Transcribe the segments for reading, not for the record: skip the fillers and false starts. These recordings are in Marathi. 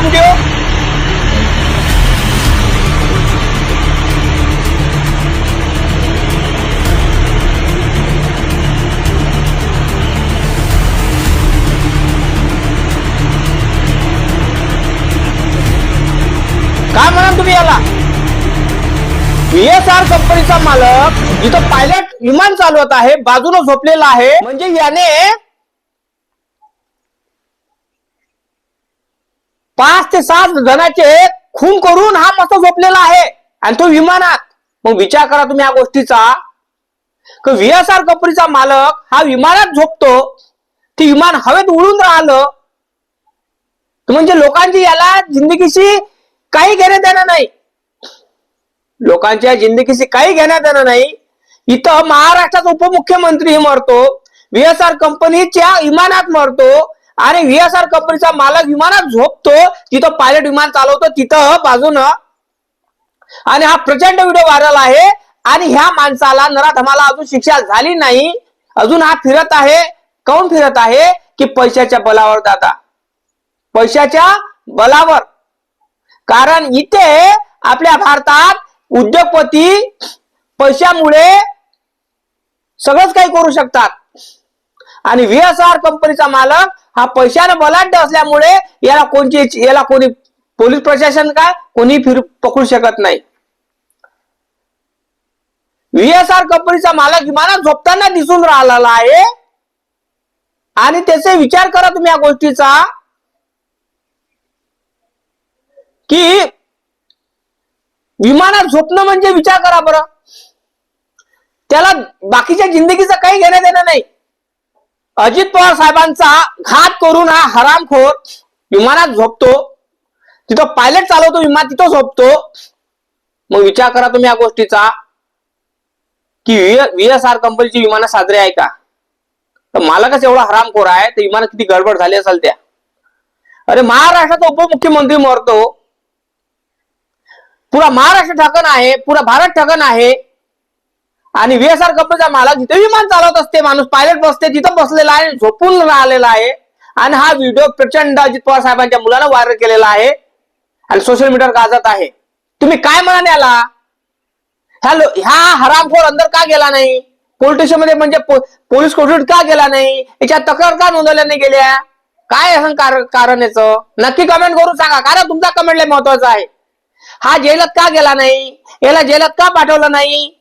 व्हिडिओ। काय म्हणाल तुम्ही याला? VSR कंपनीचा मालक जिथं पायलट विमान चालवत आहे बाजूला झोपलेला आहे, म्हणजे याने 5 ते 7 जणांचे खून करून हा मस्त झोपलेला आहे आणि तो विमानात। मग विचार करा तुम्ही या गोष्टीचा की VSR कंपनीचा मालक हा विमानात झोपतो, ती विमान हवेत उडून राहिलं, म्हणजे लोकांची याला जिंदगीशी काही घेणं देणं नाही, लोकांच्या जिंदगीशी काही घेण्यात येणार नाही। इथं महाराष्ट्राचा उपमुख्यमंत्री मरतो, VSR कंपनीच्या विमानात मरतो आणि VSR कंपनीचा मालक विमानात झोपतो, तिथं पायलट विमान चालवतो तिथं बाजूनं। आणि हा प्रचंड व्हिडिओ व्हायरल आहे आणि ह्या माणसाला नराधमाला अजून शिक्षा झाली नाही, अजून हा फिरत आहे। काऊन फिरत आहे? की पैशाच्या बलावर दादा, पैशाच्या बलावर। कारण इथे आपल्या भारतात उद्योगपती पैशामुळे सगळंच काही करू शकतात आणि VSR कंपनीचा मालक हा पैशाने बलाढ्य असल्यामुळे याला कोणी पोलीस प्रशासन काय कोणी पकडू शकत नाही। VSR कंपनीचा मालक विमानात झोपताना दिसून राहिलेला आहे आणि त्याचे विचार करा तुम्ही या गोष्टीचा की विमानात झोपणं म्हणजे विचार करा बरं, त्याला बाकीच्या जिंदगीचं काही घेणं देणं नाही। अजित पवार साहेबांचा घात करून हा हरामखोर विमानात झोपतो, तिथं पायलट चालवतो विमान, तिथं झोपतो। मग विचार करा तुम्ही या गोष्टीचा की VSR कंपनीची विमानं साजरे आहे का? तर मालकच एवढा हरामखोर आहे, तर विमान किती गडबड झाली असेल त्या। अरे महाराष्ट्राचा उपमुख्यमंत्री मरतो, पुरा महाराष्ट्र ठगन आहे, पुरा भारत ठगन आहे आणि VSR कंपनीचा मालक जिथे विमान चालवत असते, माणूस पायलट बसते तिथं बसलेला आहे, झोपून राहिलेला आहे। आणि हा व्हिडिओ प्रचंड अजित पवार साहेबांच्या मुलानं व्हायरल केलेला आहे आणि सोशल मीडियावर गाजत आहे। तुम्ही काय म्हणाल याला? ह्या हरामखोर अंदर का गेला नाही? पोलीस स्टेशन मध्ये म्हणजे पोलीस कोठडीत का गेला नाही? याच्या तक्रार का नोंदवल्या नाही गेल्या? काय असं कारण याचं नक्की कमेंट करून सांगा, कारण तुमचा कमेंट लय महत्वाचा आहे। हा जेलात का गेला नाही? याला जेलात का पाठवलं नाही?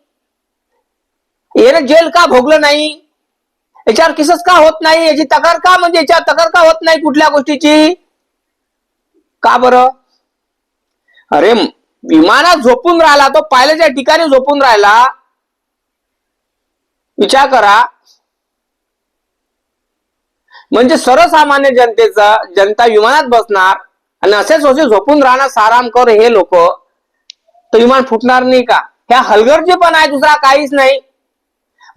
याने जेल का भोगलं नाही? याच्यावर केसेस का होत नाही? याची तक्रार का म्हणजे याच्यावर तक्रार का होत नाही कुठल्या गोष्टीची? का बरं? अरे विमानात झोपून राहिला, तो पायलटच्या ठिकाणी झोपून राहिला, विचार करा। म्हणजे सर्वसामान्य जनता विमानात बसणार आणि असेच झोपून राहणार सारामखोर हे लोक, तर विमान फुटणार नाही का? ह्या हलगर्जीपणा आहे, दुसरा काहीच नाही।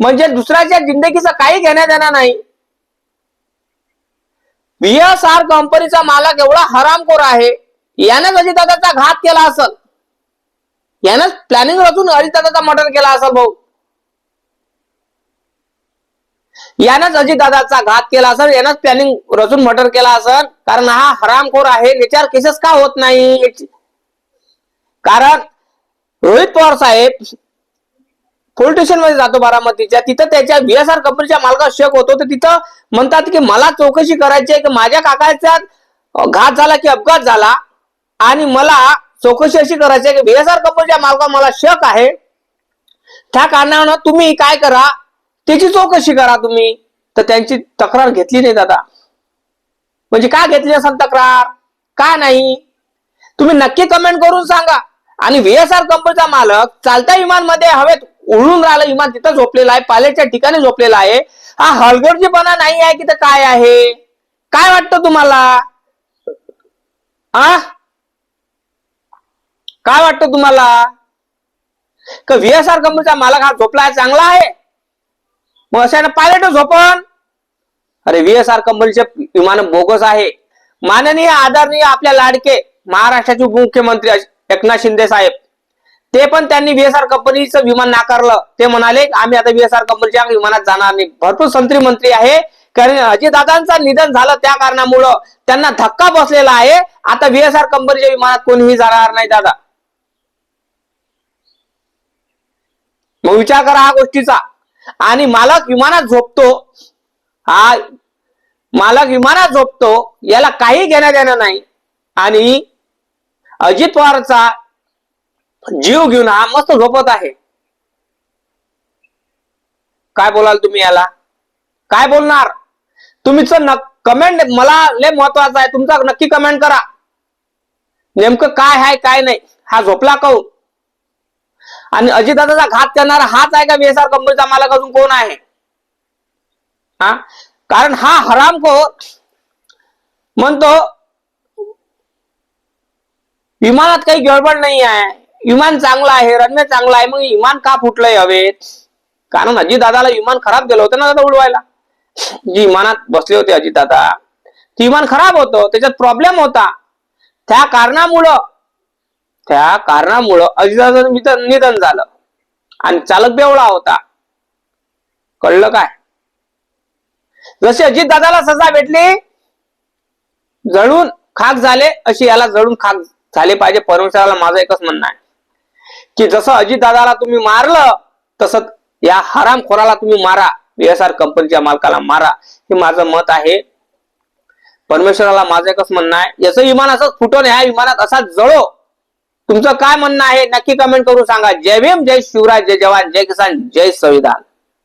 म्हणजे दुसऱ्याच्या जिंदगीचं काही घेण्यात येणार नाही। VSR कंपनीचा मालक एवढा हरामखोर आहे, यानंच अजितदादाचा घात केला असेल, यानंच प्लॅनिंग रचून अजितदादाचा मर्डर केला असेल भाऊ, यानंच अजितदादाचा घात केला असेल, यानंच प्लॅनिंग रचून मर्डर केला असेल। कारण हा हरामखोर आहे, याच्यावर केसेस का होत नाही? कारण रोहित पवार साहेब पोलीस स्टेशन मध्ये जातो बारामतीच्या, तिथं त्याच्या VSR कंपनीच्या मालकाचा शक होतो, तर तिथं म्हणतात की मला चौकशी करायची आहे की माझ्या काकाचा घात झाला की अपघात झाला आणि मला चौकशी अशी करायची आहे की VSR कंपनीच्या मालकावर मला शक आहे, त्या कारणानं तुम्ही काय करा, त्याची चौकशी करा तुम्ही। तर त्यांची तक्रार घेतली नाही दादा। म्हणजे का घेतली असेल तक्रार, का नाही? तुम्ही नक्की कमेंट करून सांगा। आणि VSR कंपनीचा मालक चालत्या विमान मध्ये हवेत उडून राहिला, विमान तिथं झोपलेला आहे, पायलटच्या ठिकाणी झोपलेला आहे, हा हलगर्जीपणा नाही आहे की तर काय आहे? काय वाटतं तुम्हाला? काय वाटतं तुम्हाला? का VSR कंपनीचा मालक हा झोपला आहे चांगला आहे? मग अशाने पायलट झोपण? अरे VSR कंपनीचे विमान बोगस आहे। माननीय आदरणीय आपल्या लाडके महाराष्ट्राचे उपमुख्यमंत्री एकनाथ शिंदे साहेब, ते पण त्यांनी VSR कंपनीचं विमान नाकारलं। ते म्हणाले आम्ही आता VSR कंपनीच्या विमानात जाणार नाही। भरपूर मंत्री आहे कारण अजितदादांचं निधन झालं त्या कारणामुळं त्यांना धक्का बसलेला आहे. आता VSR कंपनीच्या विमानात कोणीही जाणार नाही दादा. मग विचार करा हा गोष्टीचा. आणि मालक विमानात झोपतो, हा मालक विमानात झोपतो, याला काही घेण्यात येणार नाही. आणि अजित पवारचा जीव घेऊन हा मस्त झोपत आहे. काय बोलाल तुम्ही याला? काय बोलणार तुमचं? कमेंट मला लय महत्वाचं आहे, तुमचा नक्की कमेंट करा. नेमकं काय आहे काय नाही, हा झोपला काऊन? आणि अजितदादाचा घात करणारा हाच आहे का VSR कंपनीचा मालक? अजून कोण आहे? हा, कारण हा हरामखोर म्हणतो विमानात काही गडबड नाही आहे, विमान चांगलं आहे, रनवे चांगला आहे. मग विमान का फुटलंय हवेत? कारण अजितदादाला विमान खराब गेलं होतं ना दादा उडवायला. जी विमानात बसले होते अजितदादा, ती विमान खराब होतं, त्याच्यात प्रॉब्लेम होता. त्या कारणामुळं अजितदादाचं निधन झालं. आणि चालक बेवळा होता. कळलं काय? जशी अजितदादाला सजा भेटली, जळून खाक झाले, अशी याला जळून खाक झाले पाहिजे. परमेश्वराला माझं एकच म्हणणं आहे की जसं अजितदादाला तुम्ही मारलं तसं या हरामखोराला तुम्ही मारा, VSR कंपनीच्या मालकाला मारा, हे माझं मत आहे. परमेश्वराला माझं एकच म्हणणं आहे, याचं विमान असंच फुटून ह्या विमानात असाच जळो. तुमचं काय म्हणणं आहे नक्की कमेंट करून सांगा. जय भीम, जय शिवराय, जय जवान, जय किसान, जय संविधान.